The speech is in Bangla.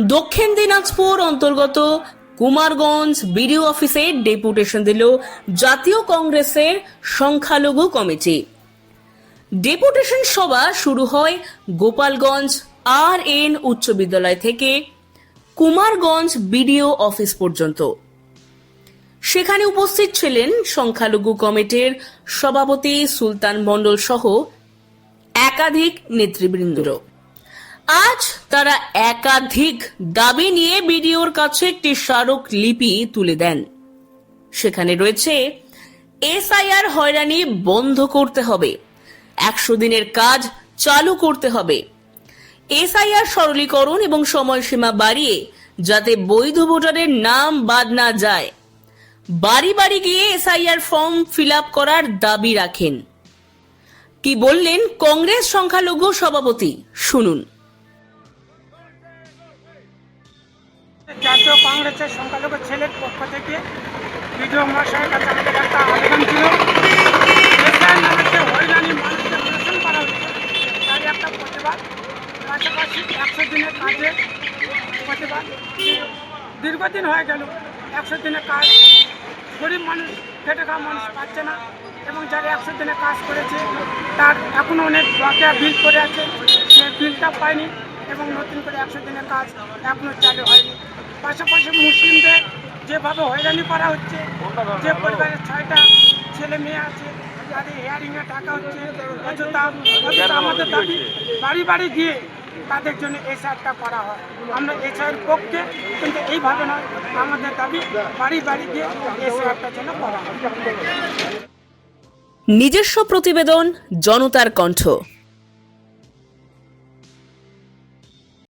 দক্ষিণ দিনাজপুর অন্তর্গত কুমারগঞ্জ বিডিও অফিসে ডেপুটেশন দিল জাতীয় কংগ্রেসের সংখ্যালঘু কমিটি। ডেপুটেশন সভা শুরু হয় গোপালগঞ্জ RN উচ্চ বিদ্যালয় থেকে কুমারগঞ্জ বিডিও অফিস পর্যন্ত। সেখানে উপস্থিত ছিলেন সংখ্যালঘু কমিটির সভাপতি সুলতান মণ্ডল সহ একাধিক নেতৃবৃন্দ। আজ তারা একাধিক দাবি নিয়ে বিডিওর কাছে একটি স্মারক লিপি তুলে দেন। সেখানে রয়েছে SIR হয়রানি বন্ধ করতে হবে, 100 দিনের কাজ চালু করতে হবে, SIR সরলীকরণ এবং সময়সীমা বাড়িয়ে যাতে বৈধ ভোটারের নাম বাদ না যায়, বাড়ি বাড়ি গিয়ে SIR ফর্ম ফিল আপ করার দাবি রাখেন। কি বললেন কংগ্রেস সংখ্যালঘু সভাপতি, শুনুন। জাতীয় কংগ্রেসের সংখ্যালঘু ছেলের পক্ষ থেকে বিডিও মহাশয়ের কাছে আমাদের একটা আবেদন ছিল। হয়রানি মানুষকে প্রদর্শন করা হচ্ছে, তার একটা প্রতিবাদ, পাশাপাশি 100 দিনের কাজের প্রতিবাদ। দীর্ঘদিন হয়ে গেল 100 দিনের কাজ, গরিব মানুষ, খেটে খাওয়া মানুষ পাচ্ছে না, এবং যারা 100 দিনের কাজ করেছে তার এখনও অনেক বকেয়া বিল করে আছে, সে বিলটা পায়নি, এবং নতুন করে 100 দিনের কাজ এখনও চালু হয়নি। পাশাপাশি মুসলিমদের যেভাবে হয়রানি করা হচ্ছে, যে পরিবারের 6টা ছেলে মেয়ে আছে তাদের হিয়ারিংয়ে টাকা হচ্ছে, অযথা আমাদের দাবি বাড়ি বাড়ি গিয়ে তাদের জন্য SIRটা করা হয়। আমরা SIR পক্ষে, কিন্তু এইভাবে নয়, আমাদের দাবি বাড়ি বাড়ি গিয়ে SIRটা যেন করা হয়। নিজস্ব প্রতিবেদন, জনতার কণ্ঠ।